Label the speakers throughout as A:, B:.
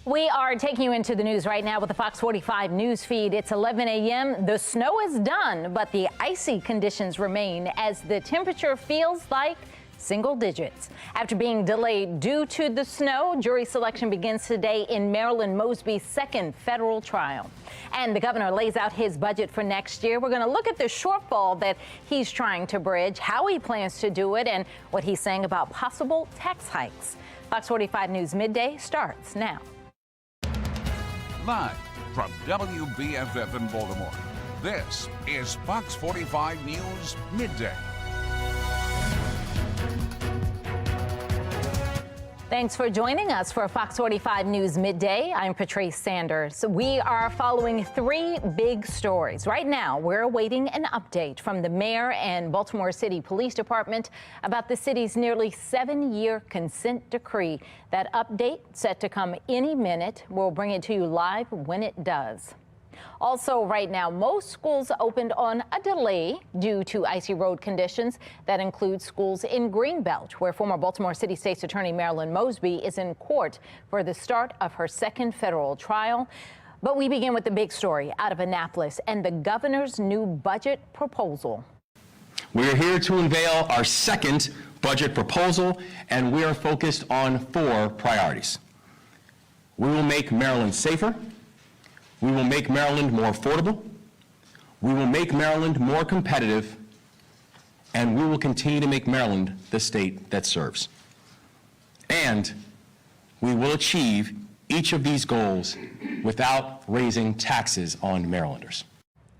A: We are taking you into the news right now with the Fox 45 news feed. It's 11 a.m. The snow is done, but the icy conditions remain as the temperature feels like single digits. After being delayed due to the snow, jury selection begins today in Marilyn Mosby's second federal trial. And the governor lays out his budget for next year. We're going to look at the shortfall that he's trying to bridge, how he plans to do it, and what he's saying about possible tax hikes. Fox 45 News Midday starts now.
B: Live from WBFF in Baltimore, this is Fox 45 News Midday.
A: Thanks for joining us for Fox 45 News Midday. I'm Patrice Sanders. We are following three big stories. Right now, we're awaiting an update from the mayor and Baltimore City Police Department about the city's nearly 7-year consent decree. That update set to come any minute. We'll bring it to you live when it does. Also, right now, most schools opened on a delay due to icy road conditions. That includes schools in Greenbelt, where former Baltimore City State's Attorney Marilyn Mosby is in court for the start of her second federal trial. But we begin with the big story out of Annapolis and the governor's new budget proposal.
C: We are here to unveil our second budget proposal, and we are focused on 4 priorities. We will make Maryland safer. We will make Maryland more affordable. We will make Maryland more competitive. And we will continue to make Maryland the state that serves. And we will achieve each of these goals without raising taxes on Marylanders.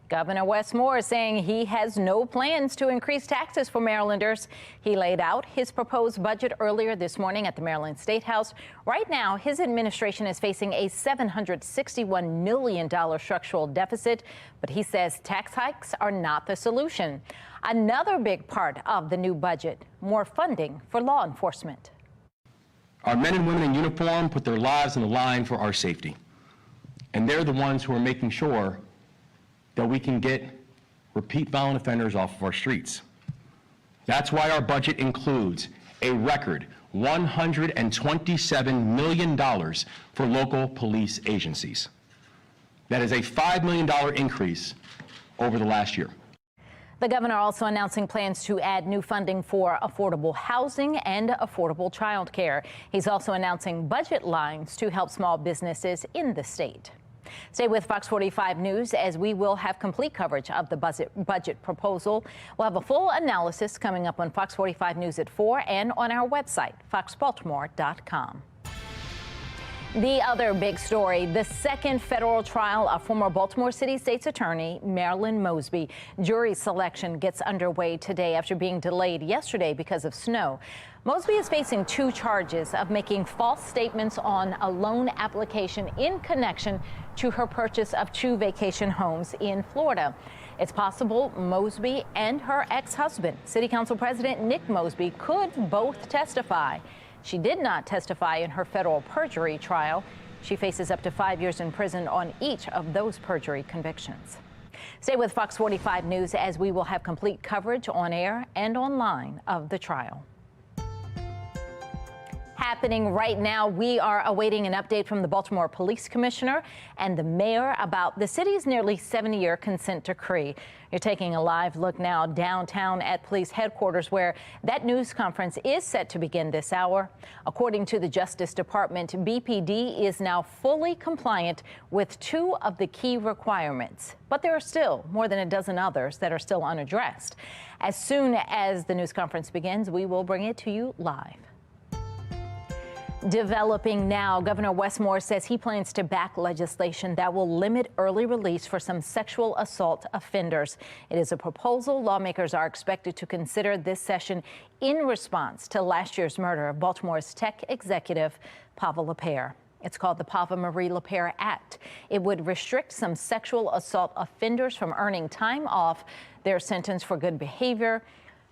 A: Governor Wes Moore is saying he has no plans to increase taxes for Marylanders. He laid out his proposed budget earlier this morning at the Maryland State House. Right now, his administration is facing a $761 million structural deficit, but he says tax hikes are not the solution. Another big part of the new budget, more funding for law enforcement.
C: Our men and women in uniform put their lives on the line for our safety. And they're the ones who are making sure that we can get repeat violent offenders off of our streets. That's why our budget includes a record $127 million for local police agencies. That is a $5 million increase over the last year.
A: The governor also announcing plans to add new funding for affordable housing and affordable child care. He's also announcing budget lines to help small businesses in the state. Stay with Fox 45 News as we will have complete coverage of the budget proposal. We'll have a full analysis coming up on Fox 45 News at 4 and on our website, foxbaltimore.com. The other big story, the second federal trial of former Baltimore City State's Attorney Marilyn Mosby. Jury selection gets underway today after being delayed yesterday because of snow. Mosby is facing 2 charges of making false statements on a loan application in connection to her purchase of 2 vacation homes in Florida. It's possible Mosby and her ex-husband, City Council President Nick Mosby, could both testify. She did not testify in her federal perjury trial. She faces up to 5 years in prison on each of those perjury convictions. Stay with Fox 45 News as we will have complete coverage on air and online of the trial. Happening right now, we are awaiting an update from the Baltimore Police Commissioner and the mayor about the city's nearly 70-year consent decree. You're taking a live look now downtown at police headquarters, where that news conference is set to begin this hour. According to the Justice Department, BPD is now fully compliant with 2 of the key requirements, but there are still more than a dozen others that are still unaddressed. As soon as the news conference begins, we will bring it to you live. Developing now, Governor Wes Moore says he plans to back legislation that will limit early release for some sexual assault offenders. It is a proposal lawmakers are expected to consider this session in response to last year's murder of Baltimore's tech executive, Pavel Lapierre. It's called the Pavel Marie Lapierre Act. It would restrict some sexual assault offenders from earning time off their sentence for good behavior.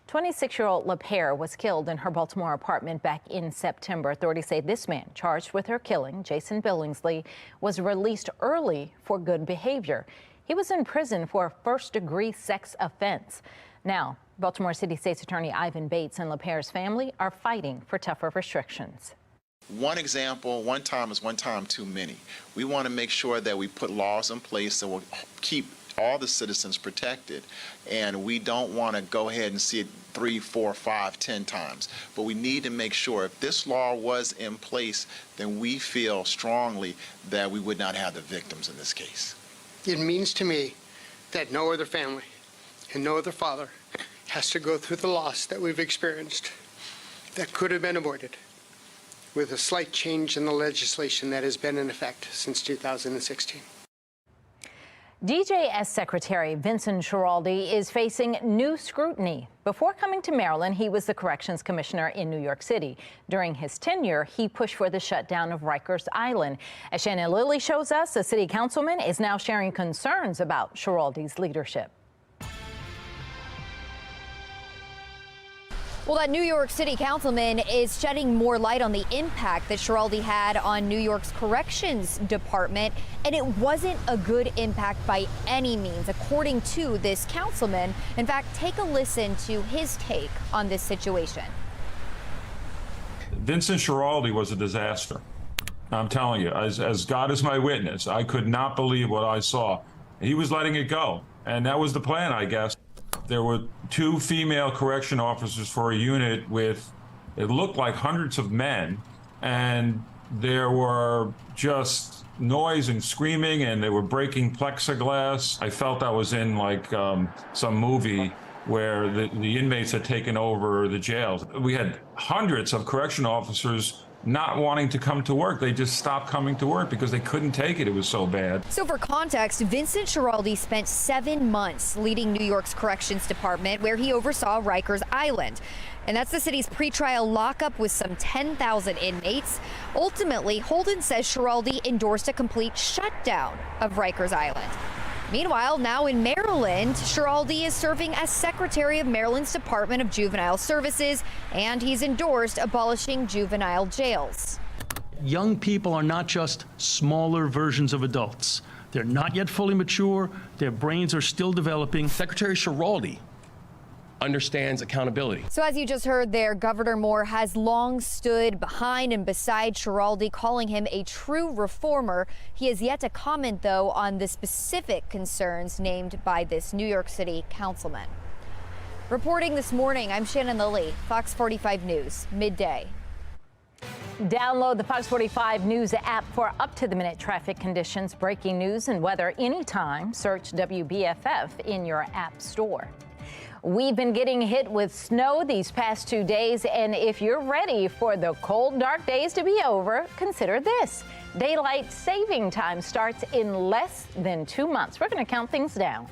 A: 26-year-old Lapierre was killed in her Baltimore apartment back in September. Authorities say this man, charged with her killing, Jason Billingsley, was released early for good behavior. He was in prison for a first-degree sex offense. Now, Baltimore City State's Attorney Ivan Bates and Lapierre's family are fighting for tougher restrictions.
D: One example, one time is one time too many. We want to make sure that we put laws in place that will keep all the citizens protected, and we don't want to go ahead and see it 3, 4, 5, 10 times. But we need to make sure if this law was in place, then we feel strongly that we would not have the victims in this case.
E: It means to me that no other family and no other father has to go through the loss that we've experienced that could have been avoided with a slight change in the legislation that has been in effect since 2016.
A: DJS Secretary Vincent Schiraldi is facing new scrutiny. Before coming to Maryland, he was the Corrections Commissioner in New York City. During his tenure, he pushed for the shutdown of Rikers Island. As Shannon Lilly shows us, a city councilman is now sharing concerns about Schiraldi's leadership.
F: Well, that New York City councilman is shedding more light on the impact that Schiraldi had on New York's corrections department, and it wasn't a good impact by any means, according to this councilman. In fact, take a listen to his take on this situation.
G: Vincent Schiraldi was a disaster. I'm telling you, as God is my witness, I could not believe what I saw. He was letting it go, and that was the plan, I guess. There were 2 female correction officers for a unit with, it looked like hundreds of men, and there were just noise and screaming, and they were breaking plexiglass. I felt I was in like some movie where the inmates had taken over the jails. We had hundreds of correction officers not wanting to come to work. They just stopped coming to work because they couldn't take it. It was so bad.
F: So for context, Vincent Schiraldi spent 7 months leading New York's corrections department, where he oversaw Rikers Island. And that's the city's pretrial lockup with some 10,000 inmates. Ultimately, Holden says Schiraldi endorsed a complete shutdown of Rikers Island. Meanwhile, now in Maryland, Schiraldi is serving as Secretary of Maryland's Department of Juvenile Services, and he's endorsed abolishing juvenile jails.
H: Young people are not just smaller versions of adults. They're not yet fully mature. Their brains are still developing.
C: Secretary Schiraldi understands accountability.
F: So as you just heard there, Governor Moore has long stood behind and beside Schiraldi, calling him a true reformer. He has yet to comment, though, on the specific concerns named by this New York City councilman. Reporting this morning, I'm Shannon Lilly, Fox 45 News, Midday.
A: Download the Fox 45 News app for up-to-the-minute traffic conditions, breaking news, and weather anytime. Search WBFF in your app store. We've been getting hit with snow these past 2 days, and if you're ready for the cold, dark days to be over, consider this. Daylight saving time starts in less than 2 months. We're going to count things down.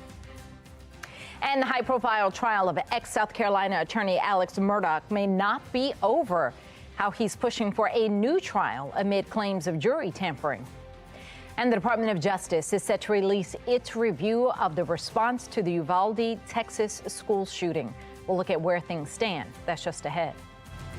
A: And the high-profile trial of ex-South Carolina attorney Alex Murdaugh may not be over. How he's pushing for a new trial amid claims of jury tampering. And the Department of Justice is set to release its review of the response to the Uvalde, Texas school shooting. We'll look at where things stand. That's just ahead.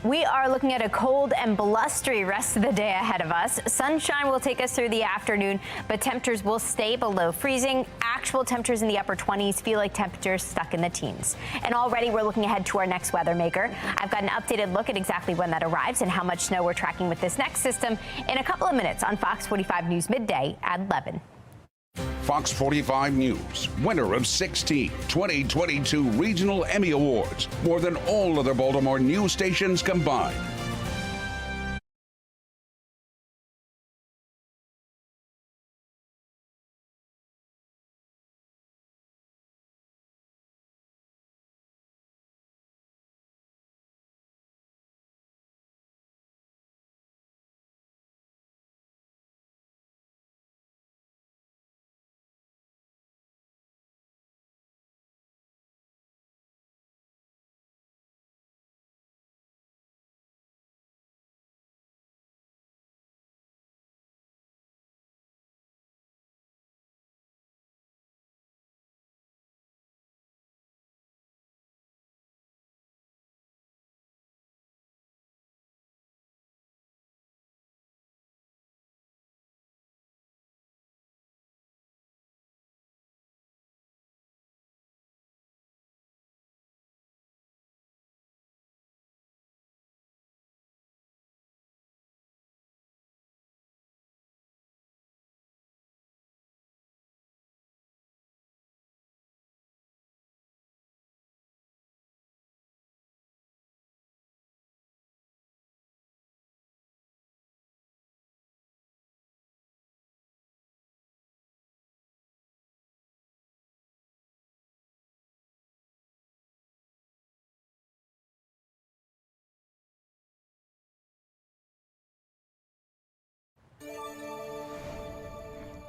I: We are looking at a cold and blustery rest of the day ahead of us. Sunshine will take us through the afternoon, but temperatures will stay below freezing. Actual temperatures in the upper 20s, feel like temperatures stuck in the teens. And already we're looking ahead to our next weather maker. I've got an updated look at exactly when that arrives and how much snow we're tracking with this next system in a couple of minutes on Fox 45 News Midday at 11.
B: Fox 45 News, winner of 16 2022 Regional Emmy Awards, more than all other Baltimore news stations combined.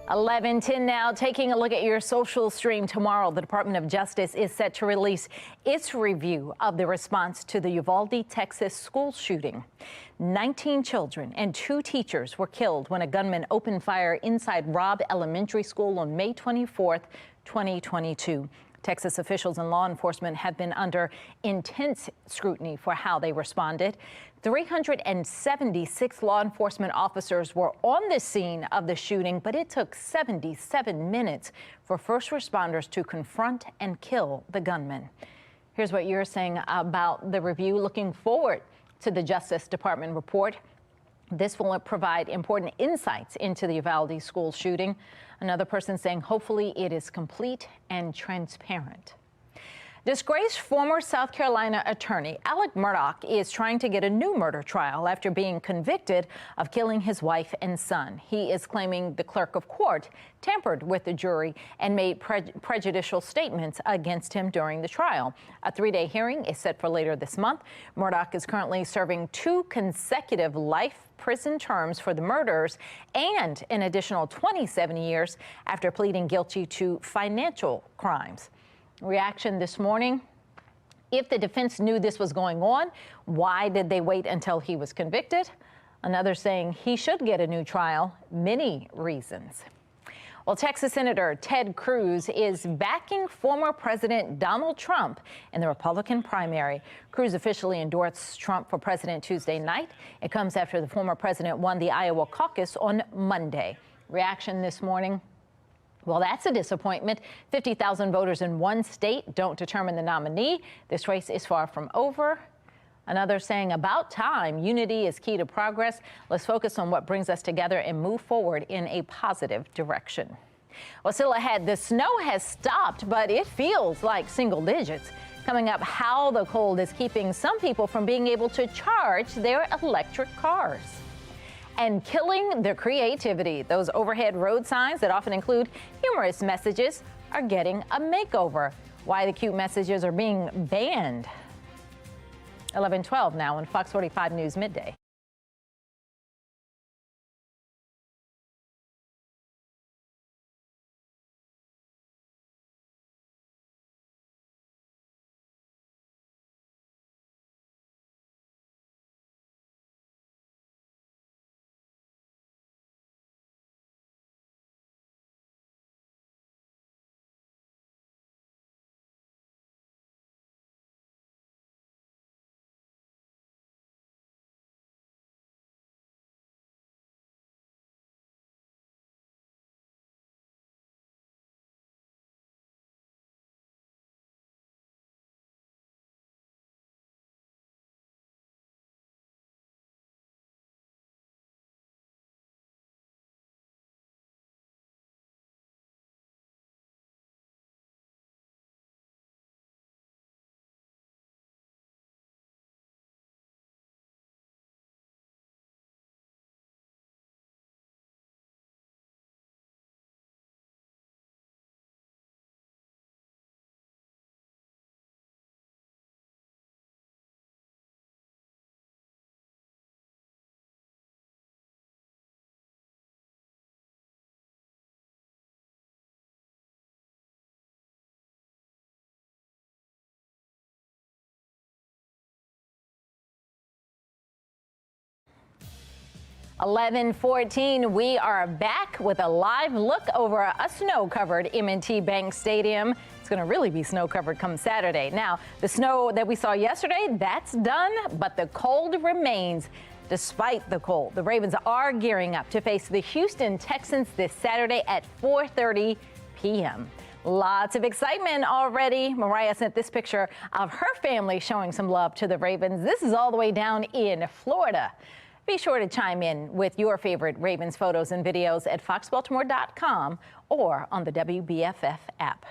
A: 11:10 now. Taking a look at your social stream tomorrow, the Department of Justice is set to release its review of the response to the Uvalde, Texas school shooting. 19 children and 2 teachers were killed when a gunman opened fire inside Robb Elementary School on May 24th, 2022. Texas officials and law enforcement have been under intense scrutiny for how they responded. 376 law enforcement officers were on the scene of the shooting, but it took 77 minutes for first responders to confront and kill the gunman. Here's what you're saying about the review. Looking forward to the Justice Department report. This will provide important insights into the Uvalde school shooting. Another person saying hopefully it is complete and transparent. Disgraced former South Carolina attorney Alec Murdaugh is trying to get a new murder trial after being convicted of killing his wife and son. He is claiming the clerk of court tampered with the jury and made prejudicial statements against him during the trial. A 3-day hearing is set for later this month. Murdaugh is currently serving 2 consecutive life prison terms for the murders and an additional 27 years after pleading guilty to financial crimes. Reaction this morning. If the defense knew this was going on, why did they wait until he was convicted? Another saying he should get a new trial. Many reasons. Well, Texas Senator Ted Cruz is backing former President Donald Trump in the Republican primary. Cruz officially endorsed Trump for president Tuesday night. It comes after the former president won the Iowa caucus on Monday. Reaction this morning. Well, that's a disappointment. 50,000 voters in one state don't determine the nominee. This race is far from over. Another saying about time. Unity is key to progress. Let's focus on what brings us together and move forward in a positive direction. Well, still ahead, the snow has stopped, but it feels like single digits. Coming up, how the cold is keeping some people from being able to charge their electric cars. And killing their creativity. Those overhead road signs that often include humorous messages are getting a makeover. Why the cute messages are being banned. 11:12 now on Fox 45 News Midday. (11:14). We are back with a live look over a snow-covered M&T Bank Stadium. It's going to really be snow-covered come Saturday. Now, the snow that we saw yesterday, that's done, but the cold remains. Despite the cold, the Ravens are gearing up to face the Houston Texans this Saturday at 4:30 p.m. Lots of excitement already. Mariah sent this picture of her family showing some love to the Ravens. This is all the way down in Florida. Be sure to chime in with your favorite Ravens photos and videos at foxbaltimore.com or on the WBFF app.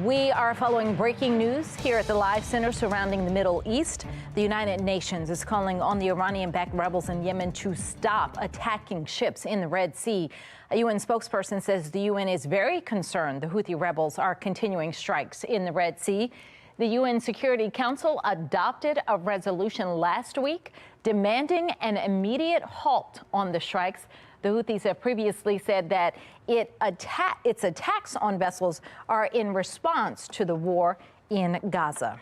A: We are following breaking news here at the Live Center surrounding the Middle East. The United Nations is calling on the Iranian-backed rebels in Yemen to stop attacking ships in the Red Sea. A UN spokesperson says the UN is very concerned the Houthi rebels are continuing strikes in the Red Sea. The UN Security Council adopted a resolution last week demanding an immediate halt on the strikes. The Houthis have previously said that its attacks on vessels are in response to the war in Gaza.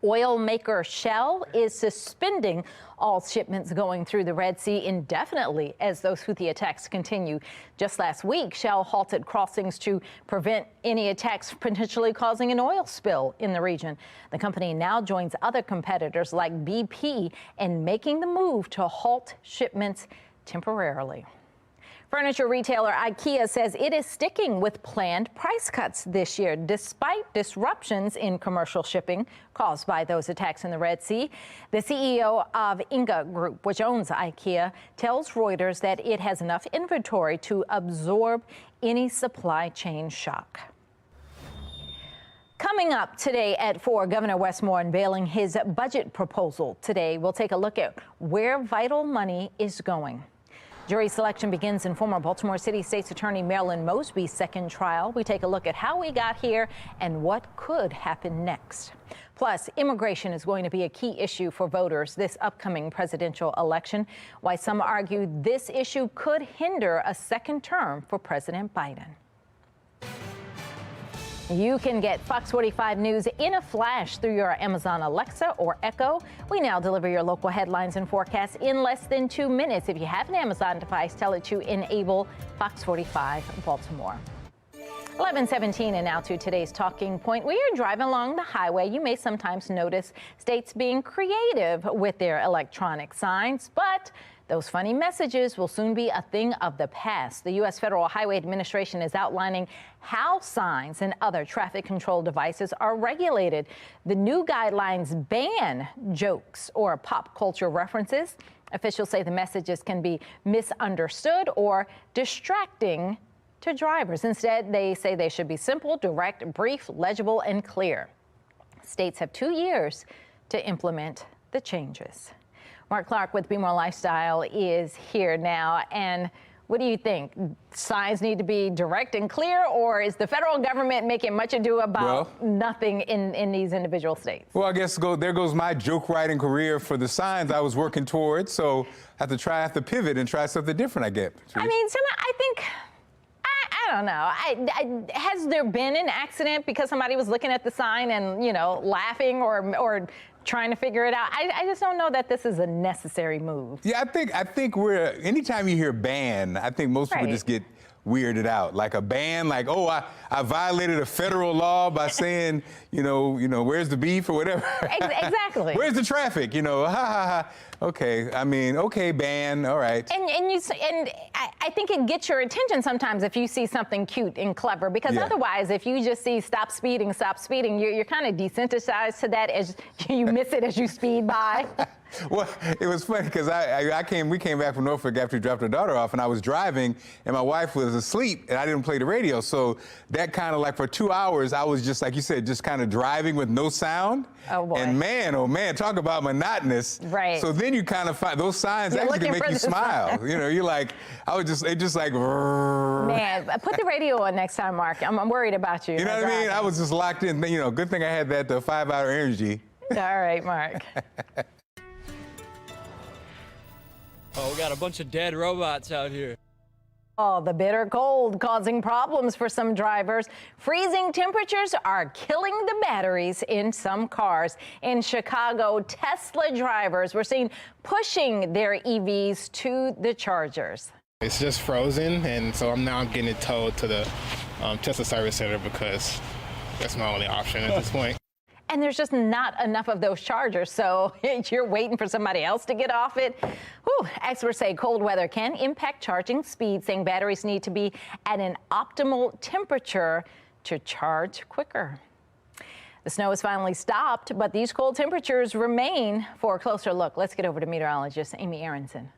A: Oil maker Shell is suspending all shipments going through the Red Sea indefinitely as those Houthi attacks continue. Just last week, Shell halted crossings to prevent any attacks potentially causing an oil spill in the region. The company now joins other competitors like BP in making the move to halt shipments temporarily. Furniture retailer IKEA says it is sticking with planned price cuts this year, despite disruptions in commercial shipping caused by those attacks in the Red Sea. The CEO of Inga Group, which owns IKEA, tells Reuters that it has enough inventory to absorb any supply chain shock. Coming up today at 4, Governor Wes Moore unveiling his budget proposal. Today, we'll take a look at where vital money is going. Jury selection begins in former Baltimore City State's Attorney Marilyn Mosby's second trial. We take a look at how we got here and what could happen next. Plus, immigration is going to be a key issue for voters this upcoming presidential election. Why some argue this issue could hinder a second term for President Biden. You can get Fox 45 News in a flash through your Amazon Alexa or Echo. We now deliver your local headlines and forecasts in less than 2 minutes. If you have an Amazon device, tell it to enable Fox 45 Baltimore. 11:17 and now to today's talking point. We are driving along the highway. You may sometimes notice states being creative with their electronic signs, but those funny messages will soon be a thing of the past. The U.S. Federal Highway Administration is outlining how signs and other traffic control devices are regulated. The new guidelines ban jokes or pop culture references. Officials say the messages can be misunderstood or distracting to drivers. Instead, they say they should be simple, direct, brief, legible, and clear. States have 2 years to implement the changes. Mark Clark with Be More Lifestyle is here now. And what do you think? Signs need to be direct and clear, or is the federal government making much ado about nothing in these individual states?
J: Well, I guess there goes my joke writing career for the signs I was working towards. So I have to pivot and try something different, I guess.
A: I mean, I think, I don't know. Has there been an accident because somebody was looking at the sign and, laughing or trying to figure it out? I just don't know that this is a necessary move.
J: Yeah, I think anytime you hear ban, I think most people just get weirded out. Like a ban, like, oh, I violated a federal law by saying, where's the beef or whatever.
A: Exactly.
J: Where's the traffic? Ha ha ha. Okay, I mean, okay, ban, all right.
A: And I think it gets your attention sometimes if you see something cute and clever, because otherwise, if you just see stop speeding, you're kind of desensitized to that as you miss it as you speed by.
J: Well, it was funny because we came back from Norfolk after we dropped our daughter off, and I was driving, and my wife was asleep, and I didn't play the radio. So that kind of like for 2 hours, I was just, like you said, just kind of driving with no sound.
A: Oh, boy.
J: And man, talk about monotonous.
A: Right.
J: So then you kind of find those signs actually can make you smile. You're like, it just like.
A: Man, put the radio on next time, Mark. I'm worried about you.
J: You know what I mean? I was just locked in. Good thing I had that 5-hour energy.
A: All right, Mark.
K: Oh, we got a bunch of dead robots out here.
A: Oh, the bitter cold causing problems for some drivers. Freezing temperatures are killing the batteries in some cars. In Chicago, Tesla drivers were seen pushing their EVs to the chargers.
L: It's just frozen, and so I'm getting it towed to the Tesla service center because that's my only option at this point.
A: And there's just not enough of those chargers, so you're waiting for somebody else to get off it. Whew. Experts say cold weather can impact charging speed, saying batteries need to be at an optimal temperature to charge quicker. The snow has finally stopped, but these cold temperatures remain. For a closer look, let's get over to meteorologist Amy Aronson.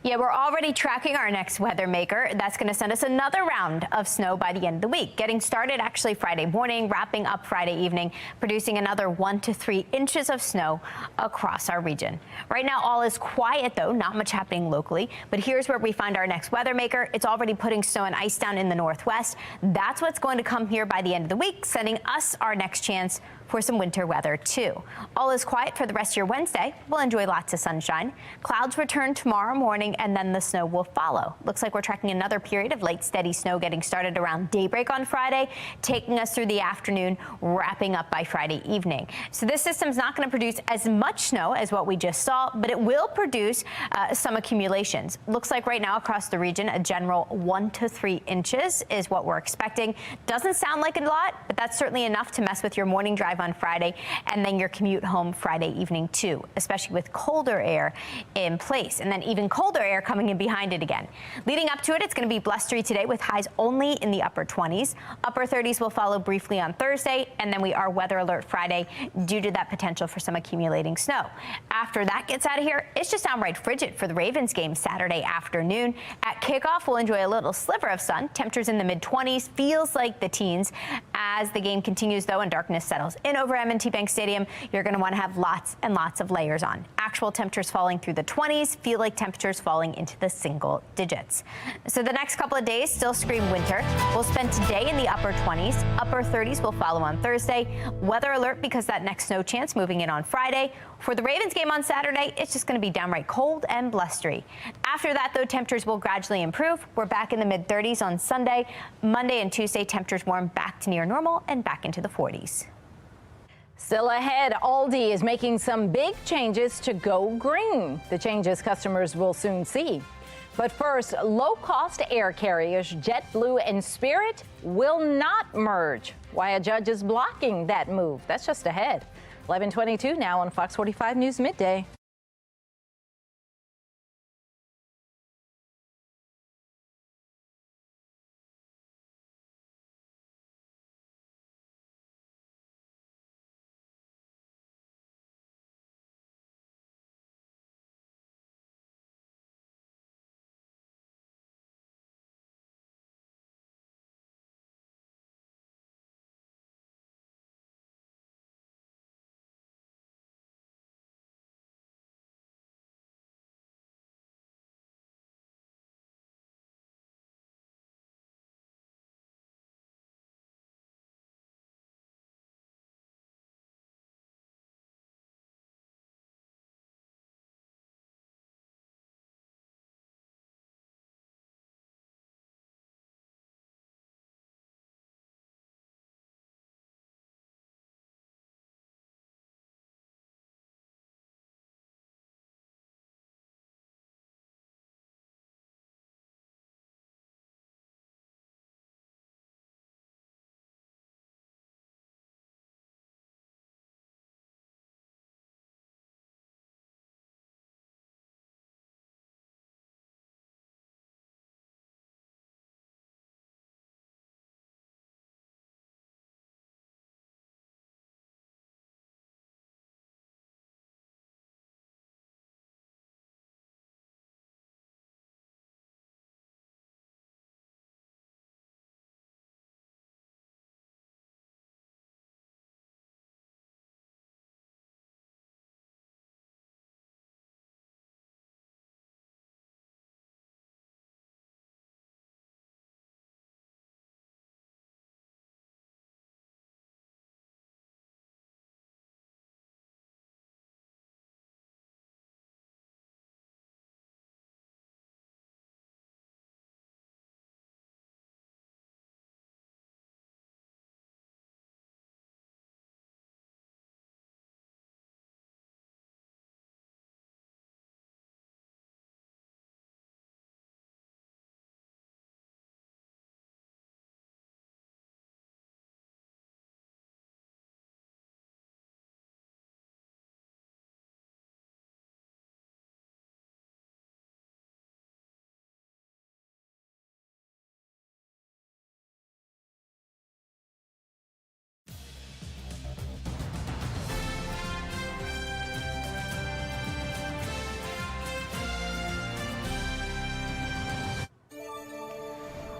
I: Yeah, we're already tracking our next weather maker. That's going to send us another round of snow by the end of the week. Getting started actually Friday morning, wrapping up Friday evening, producing another 1 to 3 inches of snow across our region. Right now, all is quiet, though, not much happening locally. But here's where we find our next weather maker. It's already putting snow and ice down in the northwest. That's what's going to come here by the end of the week, sending us our next chance for some winter weather, too. All is quiet for the rest of your Wednesday. We'll enjoy lots of sunshine. Clouds return tomorrow morning, and then the snow will follow. Looks like we're tracking another period of light, steady snow getting started around daybreak on Friday, taking us through the afternoon, wrapping up by Friday evening. So this system's not going to produce as much snow as what we just saw, but it will produce some accumulations. Looks like right now across the region, a general 1 to 3 inches is what we're expecting. Doesn't sound like a lot, but that's certainly enough to mess with your morning drive on Friday and then your commute home Friday evening too, especially with colder air in place and then even colder air coming in behind it again. Leading up to it, it's going to be blustery today with highs only in the upper 20s. Upper 30s will follow briefly on Thursday, and then we are weather alert Friday due to that potential for some accumulating snow. After that gets out of here, it's just downright frigid for the Ravens game Saturday afternoon. At kickoff, we'll enjoy a little sliver of sun. Temperatures in the mid-20s, feels like the teens. As the game continues, though, and darkness settles in over M&T Bank Stadium, you're going to want to have lots and lots of layers on. Actual temperatures falling through the 20s, feel like temperatures falling into the single digits. So the next couple of days still scream winter. We'll spend today in the upper 20s. Upper 30s will follow on Thursday. Weather alert because that next snow chance moving in on Friday. For the Ravens game on Saturday, it's just going to be downright cold and blustery. After that, though, temperatures will gradually improve. We're back in the mid-30s on Sunday. Monday and Tuesday, temperatures warm back to near normal and back into the 40s.
A: Still ahead, Aldi is making some big changes to go green. The changes customers will soon see. But first, low-cost air carriers JetBlue and Spirit will not merge. Why a judge is blocking that move. That's just ahead. 11:22 now on Fox 45 News Midday.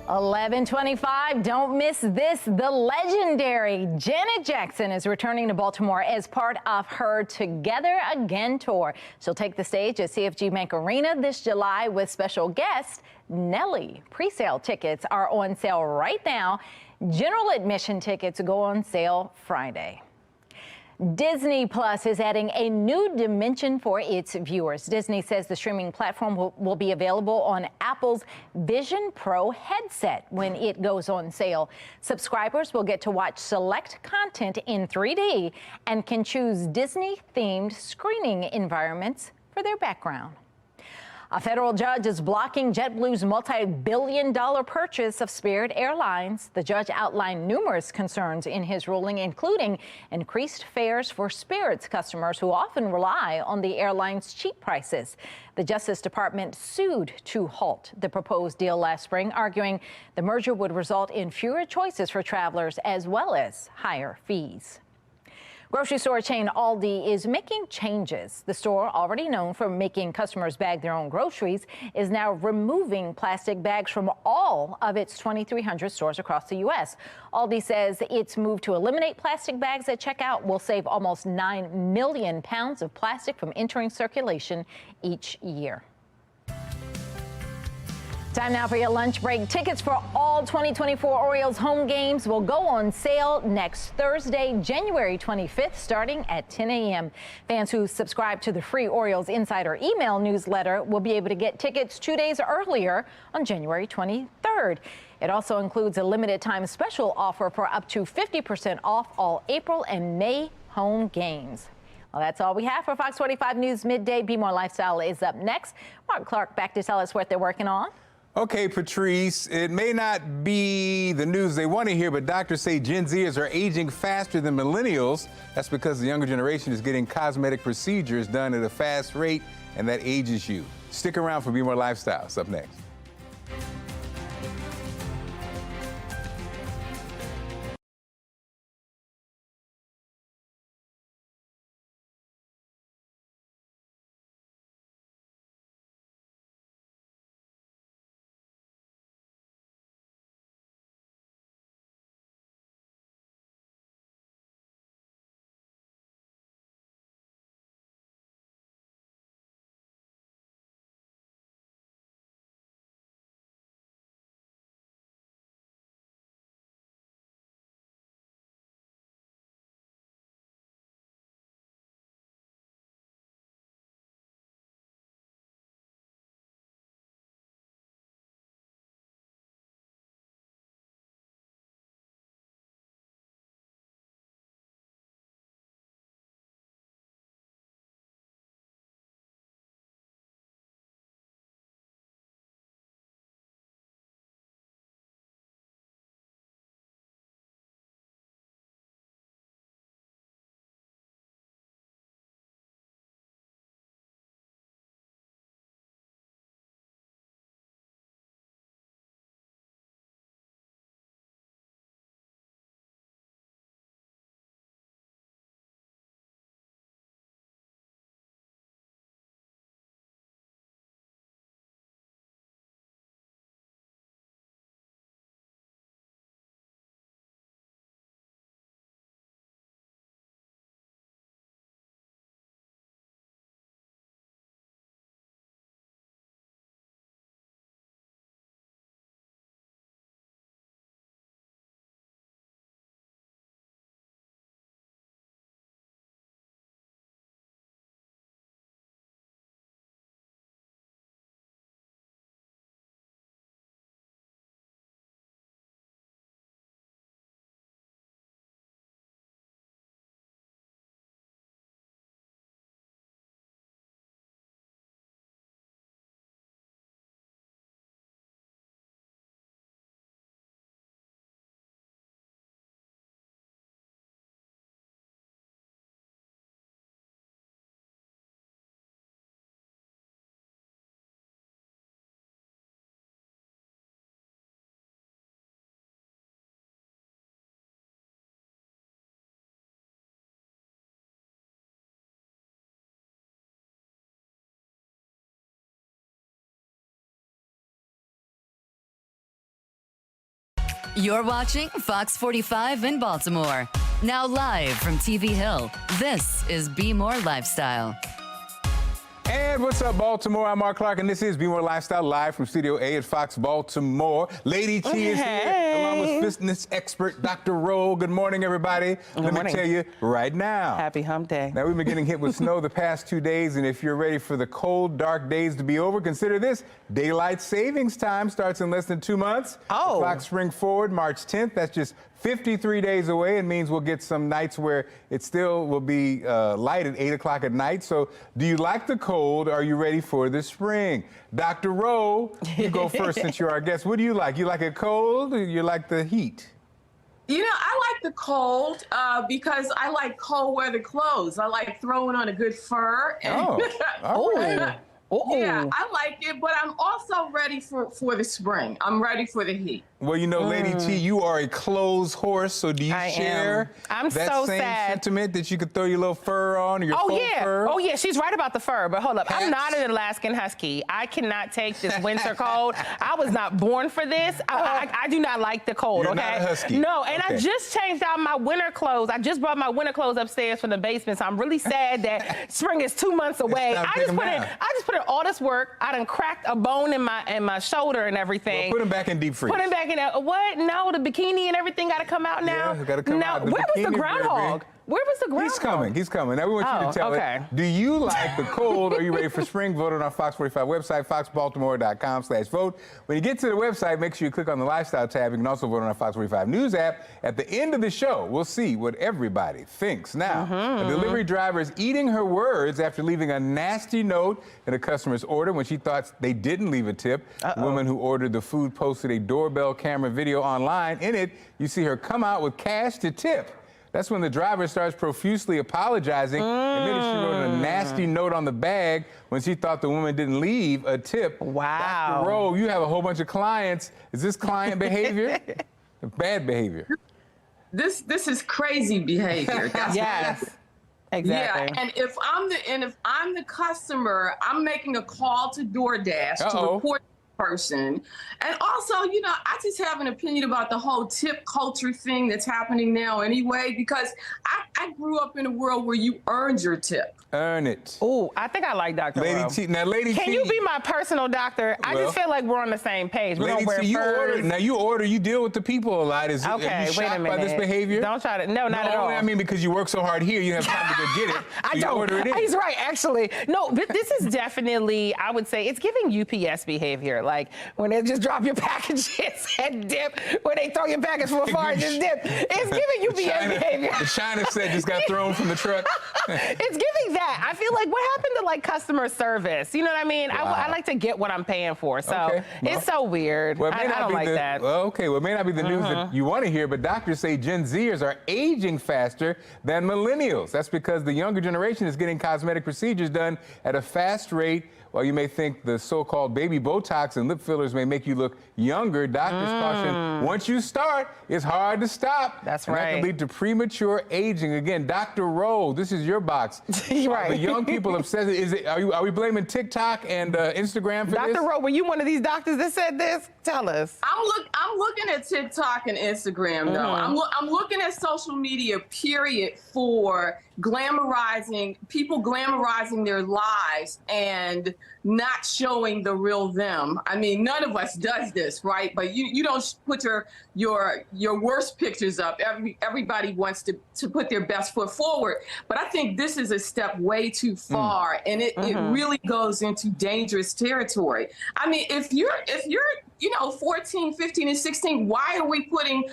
A: 11:25. Don't miss this. The legendary Janet Jackson is returning to Baltimore as part of her Together Again tour. She'll take the stage at CFG Bank Arena this July with special guest Nelly. Pre-sale tickets are on sale right now. General admission tickets go on sale Friday. Disney Plus is adding a new dimension for its viewers. Disney says the streaming platform will be available on Apple's Vision Pro headset when it goes on sale. Subscribers will get to watch select content in 3D and can choose Disney-themed screening environments for their background. A federal judge is blocking JetBlue's multi-billion-dollar purchase of Spirit Airlines. The judge outlined numerous concerns in his ruling, including increased fares for Spirit's customers who often rely on the airline's cheap prices. The Justice Department sued to halt the proposed deal last spring, arguing the merger would result in fewer choices for travelers as well as higher fees. Grocery store chain Aldi is making changes. The store, already known for making customers bag their own groceries, is now removing plastic bags from all of its 2,300 stores across the U.S. Aldi says its move to eliminate plastic bags at checkout will save almost 9 million pounds of plastic from entering circulation each year. Time now for your lunch break. Tickets for all 2024 Orioles home games will go on sale next Thursday, January 25th, starting at 10 a.m. Fans who subscribe to the free Orioles Insider email newsletter will be able to get tickets 2 days earlier on January 23rd. It also includes a limited time special offer for up to 50% off all April and May home games. Well, that's all we have for Fox 45 News Midday. Be More Lifestyle is up next. Mark Clark back to tell us what they're working on.
J: Okay, Patrice, it may not be the news they want to hear, but doctors say Gen Zers are aging faster than millennials. That's because the younger generation is getting cosmetic procedures done at a fast rate, and that ages you. Stick around for Be More Lifestyle. It's up next.
M: You're watching Fox 45 in Baltimore. Now live from TV Hill, this is Be More Lifestyle.
J: And what's up, Baltimore? I'm Mark Clark, and this is Be More Lifestyle, live from Studio A at Fox Baltimore. Lady T is here, along with fitness expert Dr. Rowe. Good morning, everybody. Let me tell you right now.
N: Happy hump day.
J: Now, we've been getting hit with snow the past 2 days, and if you're ready for the cold, dark days to be over, consider this. Daylight savings time starts in less than 2 months.
N: Oh.
J: The clock spring forward March 10th. That's just 53 days away. It means we'll get some nights where it still will be light at 8 o'clock at night. So do you like the cold? Or are you ready for the spring? Dr. Rowe, you go first since you're our guest. What do you like? You like it cold or you like the heat?
O: You know, I like the cold because I like cold weather clothes. I like throwing on a good fur. And
J: all right.
O: Yeah, I like it, but I'm also ready for the spring. I'm ready for the heat.
J: Well, you know, Lady T, you are a clothes horse, so do you share
N: I'm
J: that
N: so
J: same
N: sad.
J: sentiment that you could throw your little fur on or your faux fur?
N: Oh, yeah, she's right about the fur, but hold up. I'm not an Alaskan Husky. I cannot take this winter cold. I was not born for this. I do not like the cold,
J: You're
N: okay?
J: not a Husky.
N: No, and
J: Okay.
N: I just changed out my winter clothes. I just brought my winter clothes upstairs from the basement, so I'm really sad that spring is 2 months away.
J: time to
N: I
J: take 'em
N: just put in all this work. I done cracked a bone in my shoulder and everything.
J: Well, put them back in deep freeze.
N: Put him back in there. What? No, the bikini and everything got to come out now?
J: Yeah, it's got to come out. The
N: Where was the
J: bikini,
N: groundhog?
J: baby.
N: Where was the groundhog?
J: He's coming. He's coming. Now we want you to tell it. Do you like the cold? Are you ready for spring? Vote on our Fox 45 website, foxbaltimore.com/vote. When you get to the website, make sure you click on the lifestyle tab. You can also vote on our Fox 45 News app. At the end of the show, we'll see what everybody thinks. Now, a delivery driver is eating her words after leaving a nasty note in a customer's order when she thought they didn't leave a tip. The woman who ordered the food posted a doorbell camera video online. In it, you see her come out with cash to tip. That's when the driver starts profusely apologizing, admitted she wrote a nasty note on the bag when she thought the woman didn't leave a tip.
N: Wow.
J: Dr. Rowe, you have a whole bunch of clients. Is this client behavior? Bad behavior.
O: This is crazy behavior. That's
N: Yes. Exactly.
O: Yeah, and if I'm the customer, I'm making a call to DoorDash to report the person. And also, you know, I just have an opinion about the whole tip culture thing that's happening now anyway, because I grew up in a world where you earned your tip.
J: Earn it.
N: Oh, I think I like Dr.
J: Lady
N: Rowe.
J: T. Now, Lady T.
N: Can you be my personal doctor? I just feel like we're on the same page. We don't wear
J: T,
N: furs.
J: you deal with the people a lot. Are you
N: wait a
J: shocked
N: minute.
J: by this behavior?
N: Don't try to. No, not at all.
J: I mean, because you work so hard here, you have time to go get it. So
N: I
J: you
N: don't.
J: order it in.
N: He's right, actually. No, but this is definitely, I would say, it's giving UPS behavior. Like when they just drop your packages and dip, when they throw your package from afar and just dip. It's giving UPS behavior.
J: The China set just got thrown from the truck.
N: It's giving that. I feel like, what happened to like customer service? You know what I mean?
J: Wow.
N: I like to get what I'm paying for. So it's so weird.
J: Well,
N: I don't like that.
J: Well, okay, well, it may not be the news that you want to hear, but doctors say Gen Zers are aging faster than millennials. That's because the younger generation is getting cosmetic procedures done at a fast rate. While you may think the so-called baby Botox and lip fillers may make you look younger, doctors caution, once you start, it's hard to stop.
N: That's
J: and
N: right.
J: That can lead to premature aging. Again, Dr. Rowe, this is your box.
N: Right.
J: The young people obsessed. Are we blaming TikTok and Instagram for this?
N: Dr. Rowe, were you one of these doctors that said this? Tell us.
O: I'm looking at TikTok and Instagram, though. I'm looking at social media, period, for people glamorizing their lives and not showing the real them. I mean, none of us does this, right? But you don't put your worst pictures up. Everybody wants to put their best foot forward. But I think this is a step way too far, and it really goes into dangerous territory. I mean, if you're 14, 15, and 16, why are we putting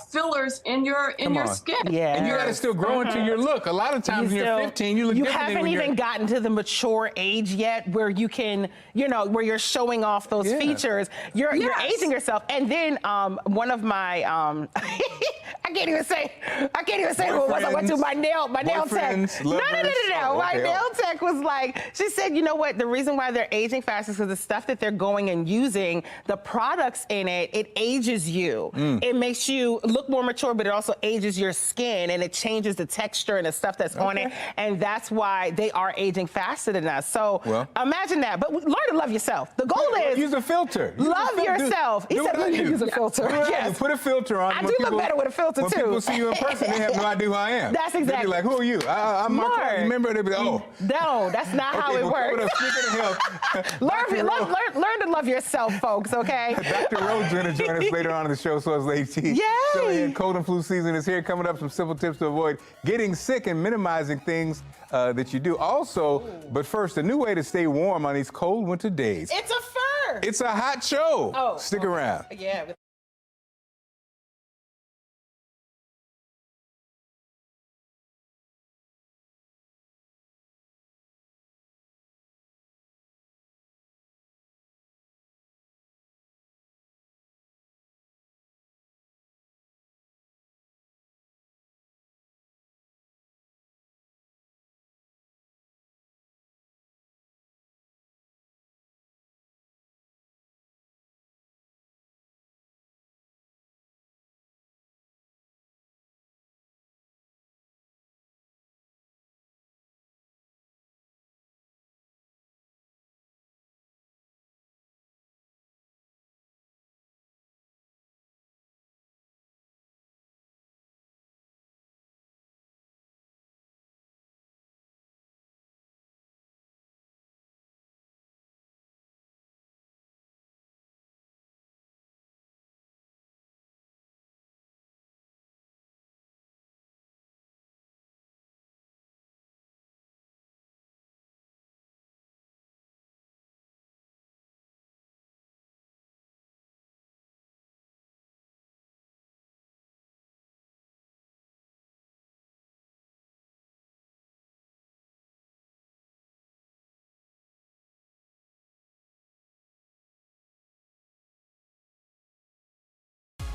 O: fillers in your skin?
N: Yeah.
J: And you got to still grow into your look. A lot of times when you're 15, you look different than
N: haven't
J: when
N: even gotten to the mature age yet where you can, where you're showing off those features. You're aging yourself. And then one of my, I can't even say who it was. I went to my nail tech. No. My nail tech was like, she said, you know what? The reason why they're aging fast is because the stuff that they're going and using, the products in it, it ages you. It makes you look more mature, but it also ages your skin, and it changes the texture and the stuff that's on it. And that's why they are aging faster than us. So imagine that. But learn to love yourself. The goal is
J: use a filter.
N: Love yourself. He said use a filter.
J: Yes. Put a filter on.
N: I do look better with a filter too.
J: When people see you in person, they have no idea who I am.
N: That's exactly.
J: They be like, who are you? I'm Mark. Remember? They be like, oh.
N: No, that's not how it works. Learn to love yourself, folks, okay?
J: Dr. Rose is going to join us later on in the show, so is Lady T.
N: Yay!
J: So ahead, cold and flu season is here. Coming up, some simple tips to avoid getting sick and minimizing things that you do. Also, but first, a new way to stay warm on these cold winter days.
N: It's a fur.
J: It's a hot show. Stick around.
N: Yeah.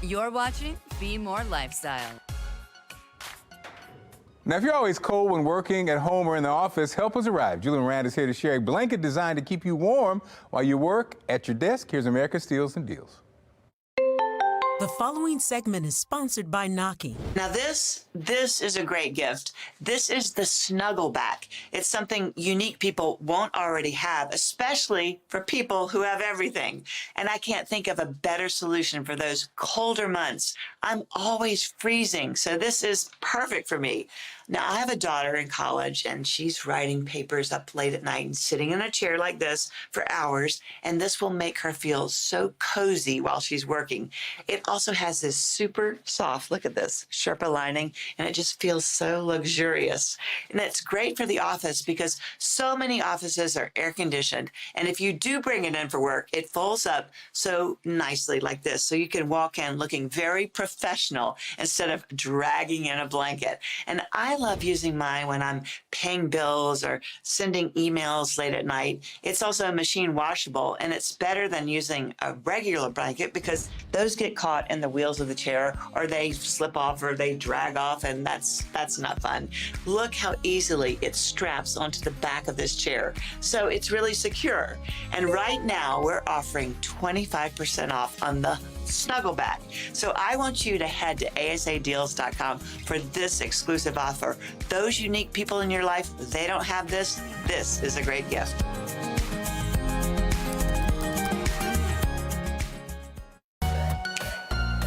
M: You're watching Be More Lifestyle.
J: Now, if you're always cold when working at home or in the office, help has arrived. Julian Rand is here to share a blanket designed to keep you warm while you work at your desk. Here's America Steals and Deals.
P: The following segment is sponsored by Knocking.
Q: Now this is a great gift. This is the Snuggle Back. It's something unique people won't already have, especially for people who have everything. And I can't think of a better solution for those colder months. I'm always freezing, so this is perfect for me. Now, I have a daughter in college, and she's writing papers up late at night and sitting in a chair like this for hours, and this will make her feel so cozy while she's working. It also has this super soft, look at this, Sherpa lining, and it just feels so luxurious. And it's great for the office because so many offices are air-conditioned, and if you do bring it in for work, it folds up so nicely like this, so you can walk in looking very professional instead of dragging in a blanket. And I love using mine when I'm paying bills or sending emails late at night. It's also machine washable, and it's better than using a regular blanket because those get caught in the wheels of the chair, or they slip off, or they drag off, and that's not fun. Look how easily it straps onto the back of this chair. So it's really secure. And right now we're offering 25% off on the Snuggleback. So I want you to head to asadeals.com for this exclusive offer. Those unique people in your life, they don't have this. This is a great gift.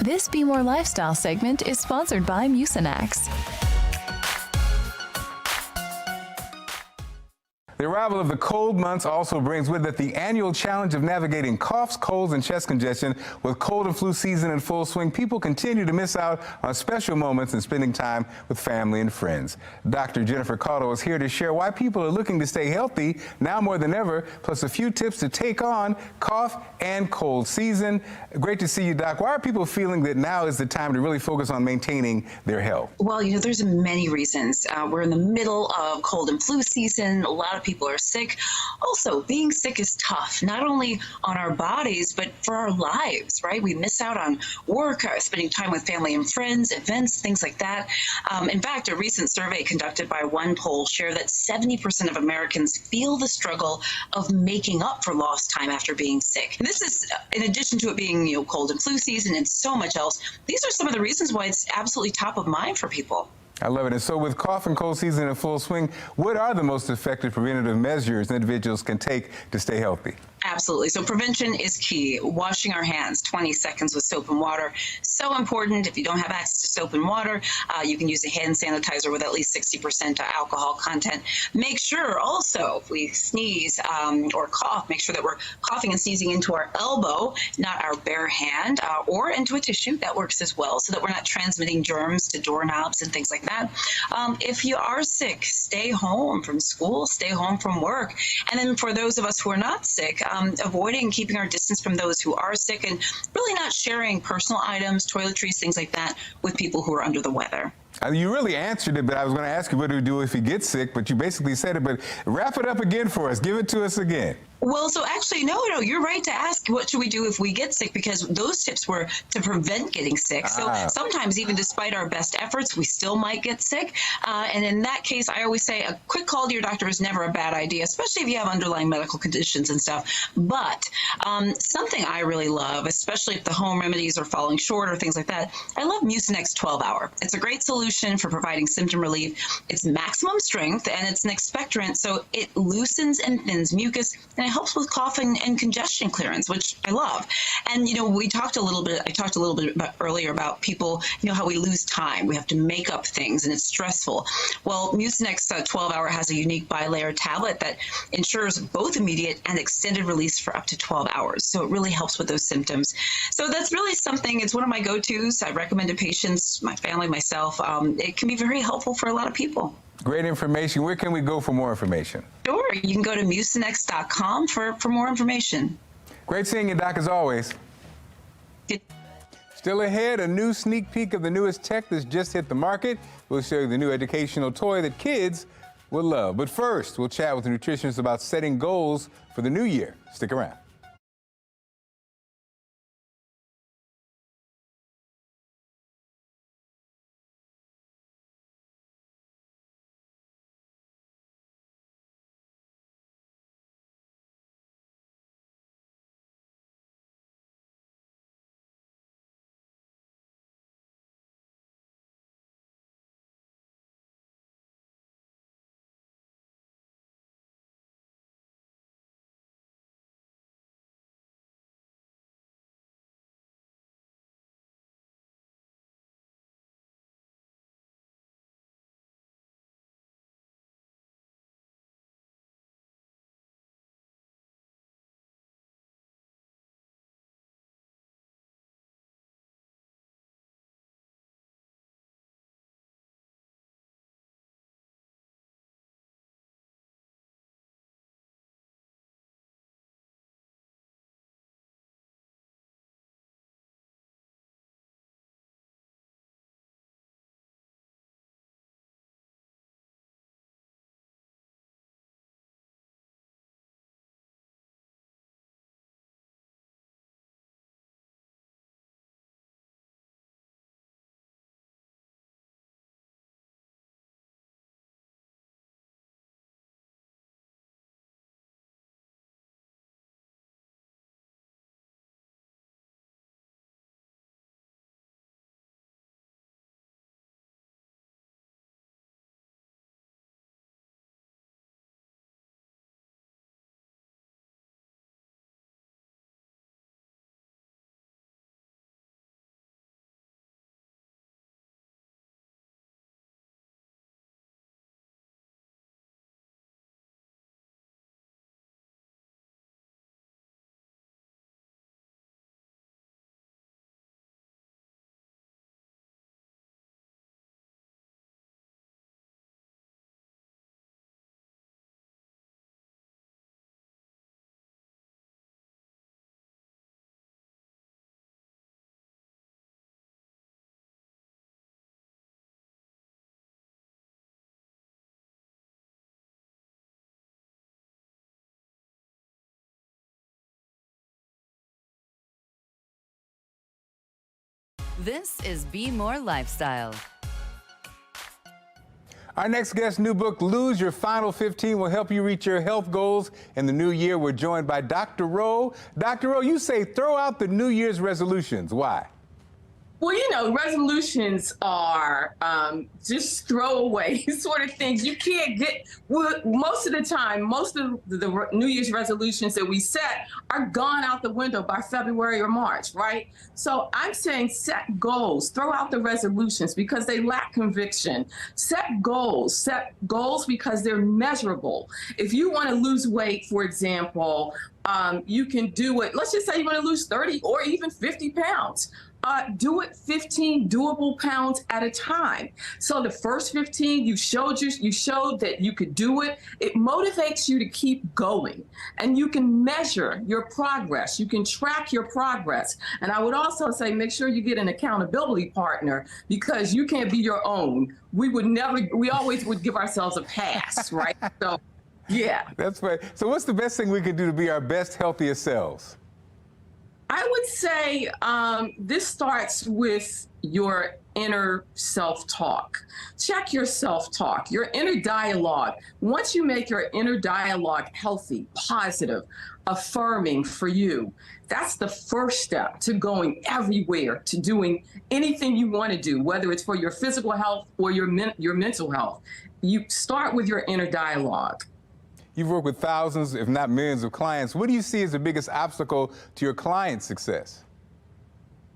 R: This Be More Lifestyle segment is sponsored by Mucinex.
J: The arrival of the cold months also brings with it the annual challenge of navigating coughs, colds, and chest congestion. With cold and flu season in full swing, people continue to miss out on special moments and spending time with family and friends. Dr. Jennifer Caudill is here to share why people are looking to stay healthy now more than ever, plus a few tips to take on cough and cold season. Great to see you, Doc. Why are people feeling that now is the time to really focus on maintaining their health?
S: Well, there's many reasons. We're in the middle of cold and flu season. A lot of people people are sick. Also, being sick is tough, not only on our bodies, but for our lives, right? We miss out on work, spending time with family and friends, events, things like that. In fact, a recent survey conducted by one poll shared that 70% of Americans feel the struggle of making up for lost time after being sick. And this is in addition to it being, cold and flu season and so much else. These are some of the reasons why it's absolutely top of mind for people.
J: I love it. And so with cough and cold season in full swing, what are the most effective preventative measures individuals can take to stay healthy?
S: Absolutely. So prevention is key. Washing our hands 20 seconds with soap and water. So important. If you don't have access to soap and water, you can use a hand sanitizer with at least 60% alcohol content. Make sure also if we sneeze or cough, make sure that we're coughing and sneezing into our elbow, not our bare hand, or into a tissue. That works as well, so that we're not transmitting germs to doorknobs and things like that. If you are sick, stay home from school, stay home from work. And then for those of us who are not sick, avoiding keeping our distance from those who are sick and really not sharing personal items, toiletries, things like that with people who are under the weather.
J: You really answered it, but I was going to ask you what do we do if you get sick, but you basically said it. But wrap it up again for us. Give it to us again.
S: Well, so actually, no, you're right to ask what should we do if we get sick, because those tips were to prevent getting sick. So sometimes even despite our best efforts, we still might get sick. And in that case, I always say a quick call to your doctor is never a bad idea, especially if you have underlying medical conditions and stuff. But something I really love, especially if the home remedies are falling short or things like that, I love Mucinex 12-Hour. It's a great solution for providing symptom relief. It's maximum strength and it's an expectorant, so it loosens and thins mucus, and it helps with cough and congestion clearance, which I love. And I talked a little bit about earlier about people, how we lose time. We have to make up things and it's stressful. Well, Mucinex 12-Hour has a unique bilayer tablet that ensures both immediate and extended release for up to 12 hours. So it really helps with those symptoms. So that's really something, it's one of my go-tos. I recommend to patients, my family, myself. It can be very helpful for a lot of people.
J: Great information. Where can we go for more information?
S: Sure. You can go to mucinex.com for more information.
J: Great seeing you, Doc, as always. Still ahead, a new sneak peek of the newest tech that's just hit the market. We'll show you the new educational toy that kids will love. But first, we'll chat with a nutritionist about setting goals for the new year. Stick around.
M: This is Be More Lifestyle.
J: Our next guest's new book, Lose Your Final 15, will help you reach your health goals in the new year. We're joined by Dr. Rowe. Dr. Rowe, you say throw out the New Year's resolutions. Why?
O: Well, you know, resolutions are just throwaway sort of things. You can't get, well, most of the time, most of the New Year's resolutions that we set are gone out the window by February or March, right? So I'm saying set goals, throw out the resolutions because they lack conviction. Set goals because they're measurable. If you want to lose weight, for example, you can do it. Let's just say you want to lose 30 or even 50 pounds. Do it 15 doable pounds at a time. So the first 15, you showed that you could do it. It motivates you to keep going, and you can measure your progress. You can track your progress. And I would also say, make sure you get an accountability partner because you can't be your own. We always would give ourselves a pass, right? So, yeah.
J: That's right. So what's the best thing we can do to be our best, healthiest selves?
O: I would say this starts with your inner self-talk. Check your self-talk, your inner dialogue. Once you make your inner dialogue healthy, positive, affirming for you, that's the first step to going everywhere, to doing anything you want to do, whether it's for your physical health or your mental health. You start with your inner dialogue.
J: You've worked with thousands, if not millions, of clients. What do you see as the biggest obstacle to your clients' success?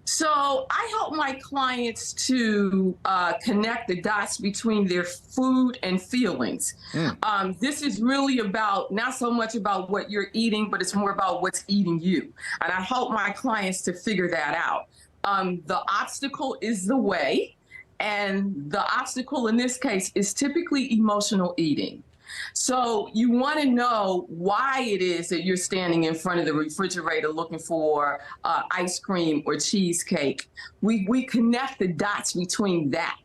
O: So I help my clients to connect the dots between their food and feelings. This is really about, not so much about what you're eating, but it's more about what's eating you. And I help my clients to figure that out. The obstacle is the way, and the obstacle in this case is typically emotional eating. So you want to know why it is that you're standing in front of the refrigerator looking for ice cream or cheesecake. We connect the dots between that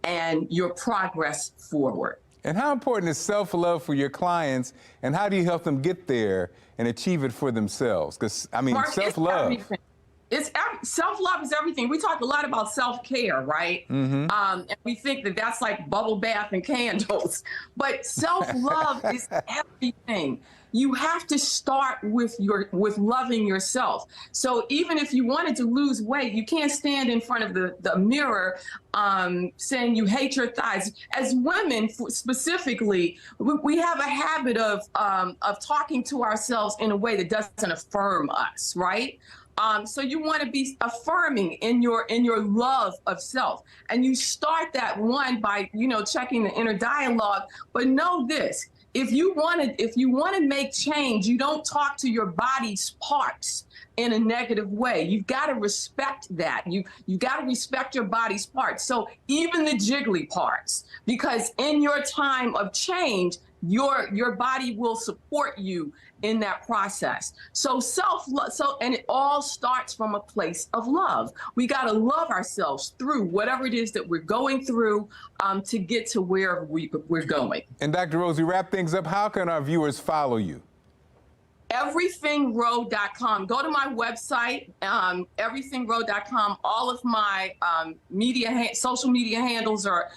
O: and your progress forward.
J: And how important is self-love for your clients, and how do you help them get there and achieve it for themselves? Because, I mean, self-love.
O: Self-love is everything. We talk a lot about self-care, right?
J: Mm-hmm.
O: And we think that that's like bubble bath and candles. But self-love is everything. You have to start with loving yourself. So even if you wanted to lose weight, you can't stand in front of the mirror saying you hate your thighs. As women, specifically, we have a habit of talking to ourselves in a way that doesn't affirm us, right? So you want to be affirming in your love of self, and you start that one by checking the inner dialogue. But know this: if you want to make change, you don't talk to your body's parts in a negative way. You've got to respect that. You got to respect your body's parts. So even the jiggly parts, because in your time of change, your body will support you in that process. So self-love, and it all starts from a place of love. We got to love ourselves through whatever it is that we're going through to get to where we're going.
J: And Dr. Rose, we wrap things up. How can our viewers follow you?
O: everythingrow.com. Go to my website, everythinggrow.com. All of my social media handles are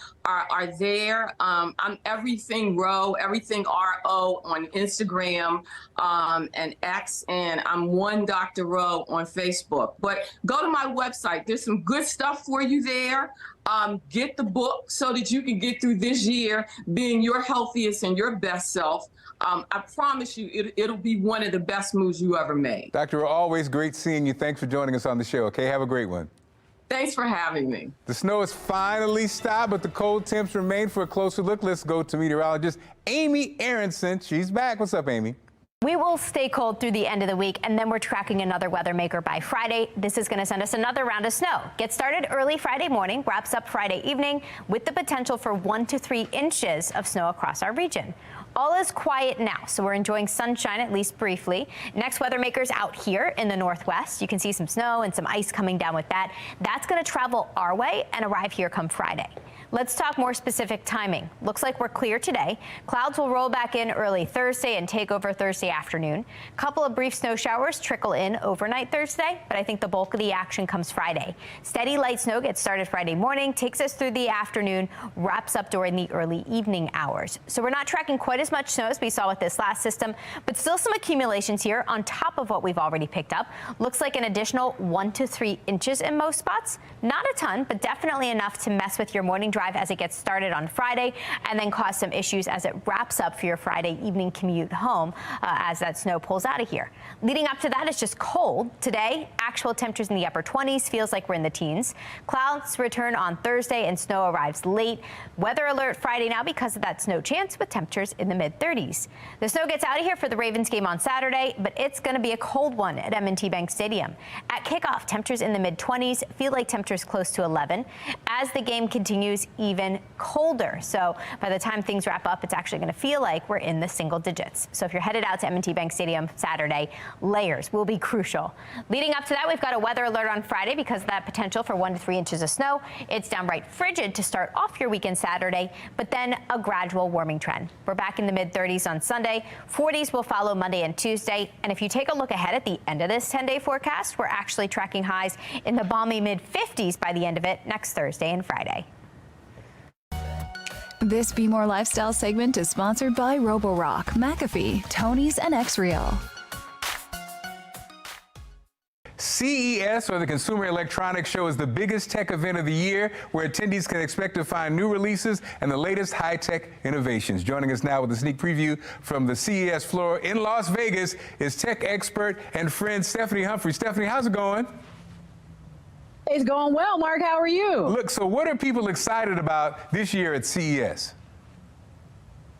O: there. I'm Everything Row, Everything RO on Instagram and X, and I'm One Dr. Rowe on Facebook. But go to my website. There's some good stuff for you there. Get the book so that you can get through this year being your healthiest and your best self. I promise you, it'll be one of the best moves you ever made.
J: Dr. Always great seeing you. Thanks for joining us on the show. Okay, have a great one.
O: Thanks for having me.
J: The snow has finally stopped, but the cold temps remain. For a closer look, let's go to meteorologist Amy Aronson. She's back. What's up, Amy?
I: We will stay cold through the end of the week, and then we're tracking another weather maker by Friday. This is going to send us another round of snow. Gets started early Friday morning, wraps up Friday evening, with the potential for 1 to 3 inches of snow across our region. All is quiet now, so we're enjoying sunshine, at least briefly. Next weather maker's out here in the northwest. You can see some snow and some ice coming down with that. That's going to travel our way and arrive here come Friday. Let's talk more specific timing. Looks like we're clear today. Clouds will roll back in early Thursday and take over Thursday afternoon. A couple of brief snow showers trickle in overnight Thursday, but I think the bulk of the action comes Friday. Steady light snow gets started Friday morning, takes us through the afternoon, wraps up during the early evening hours. So we're not tracking quite as much snow as we saw with this last system, but still some accumulations here on top of what we've already picked up. Looks like an additional 1 to 3 inches in most spots. Not a ton, but definitely enough to mess with your morning drive as it gets started on Friday and then cause some issues as it wraps up for your Friday evening commute home as that snow pulls out of here. Leading up to that is just cold. Today, actual temperatures in the upper 20s, feels like we're in the teens. Clouds return on Thursday and snow arrives late. Weather alert Friday now because of that snow chance with temperatures in the mid-30s. The snow gets out of here for the Ravens game on Saturday, but it's going to be a cold one at M&T Bank Stadium. At kickoff, temperatures in the mid-20s, feel like temperatures close to 11. As the game continues, even colder. So by the time things wrap up, it's actually going to feel like we're in the single digits. So if you're headed out to M&T Bank Stadium Saturday, layers will be crucial. Leading up to that, we've got a weather alert on Friday because of that potential for 1 to 3 inches of snow. It's downright frigid to start off your weekend Saturday, but then a gradual warming trend. We're back in the mid-30s on Sunday. 40s will follow Monday and Tuesday. And if you take a look ahead at the end of this 10-day forecast, we're actually tracking highs in the balmy mid-50s by the end of it next Thursday and Friday.
R: This Be More Lifestyle segment is sponsored by Roborock, McAfee, Tony's, and X-Real.
J: CES, or the Consumer Electronics Show, is the biggest tech event of the year, where attendees can expect to find new releases and the latest high-tech innovations. Joining us now with a sneak preview from the CES floor in Las Vegas is tech expert and friend Stephanie Humphrey. Stephanie, how's it going?
T: It's going well, Mark. How are you?
J: Look, so what are people excited about this year at CES?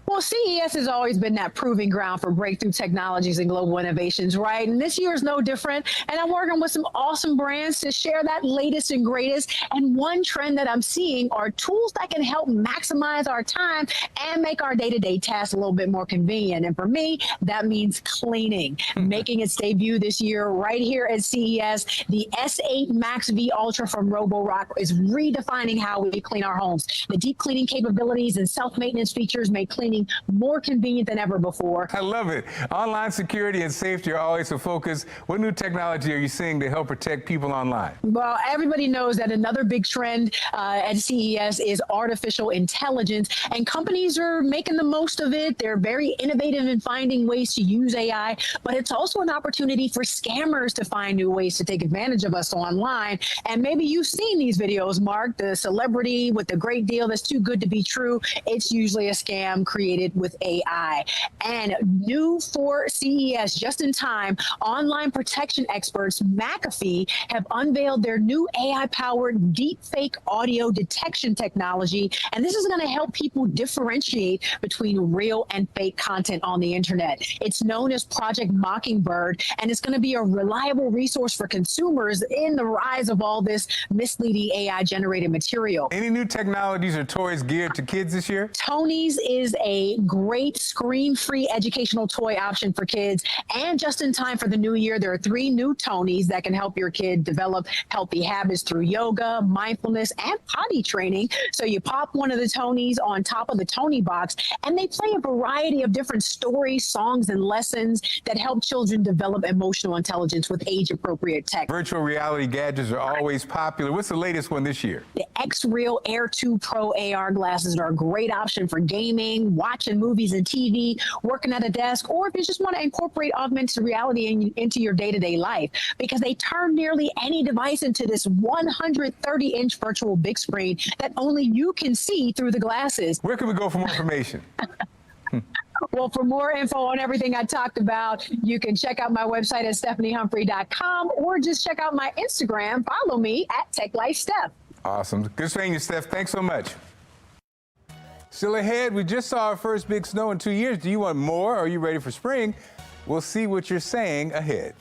T: Well, CES has always been that proving ground for breakthrough technologies and global innovations, right? And this year is no different. And I'm working with some awesome brands to share that latest and greatest. And one trend that I'm seeing are tools that can help maximize our time and make our day-to-day tasks a little bit more convenient. And for me, that means cleaning. Making its debut this year right here at CES, the S8 Max V Ultra from Roborock is redefining how we clean our homes. The deep cleaning capabilities and self-maintenance features make cleaning more convenient than ever before.
J: I love it. Online security and safety are always a focus. What new technology are you seeing to help protect people online?
T: Well, everybody knows that another big trend at CES is artificial intelligence, and companies are making the most of it. They're very innovative in finding ways to use AI, but it's also an opportunity for scammers to find new ways to take advantage of us online. And maybe you've seen these videos, Mark, the celebrity with the great deal that's too good to be true. It's usually a scam created with AI. And new for CES, just in time, online protection experts McAfee have unveiled their new AI-powered deepfake audio detection technology. And this is going to help people differentiate between real and fake content on the internet. It's known as Project Mockingbird, and it's going to be a reliable resource for consumers in the rise of all this misleading AI-generated material.
J: Any new technologies or toys geared to kids this year?
T: Tony's is a great screen-free educational toy option for kids. And just in time for the new year, there are 3 new Tonys that can help your kid develop healthy habits through yoga, mindfulness, and potty training. So you pop one of the Tonys on top of the Tony box, and they play a variety of different stories, songs, and lessons that help children develop emotional intelligence with age-appropriate tech.
J: Virtual reality gadgets are always popular. What's the latest one this year?
T: The X-Real Air 2 Pro AR glasses are a great option for gaming, watching movies and TV, working at a desk, or if you just want to incorporate augmented reality into your day-to-day life, because they turn nearly any device into this 130-inch virtual big screen that only you can see through the glasses.
J: Where can we go for more information?
T: Well, for more info on everything I talked about, you can check out my website at stephaniehumphrey.com, or just check out my Instagram. Follow me at TechLifeSteph.
J: Awesome. Good seeing you, Steph. Thanks so much. Still ahead, we just saw our first big snow in 2 years. Do you want more, or are you ready for spring? We'll see what you're saying ahead.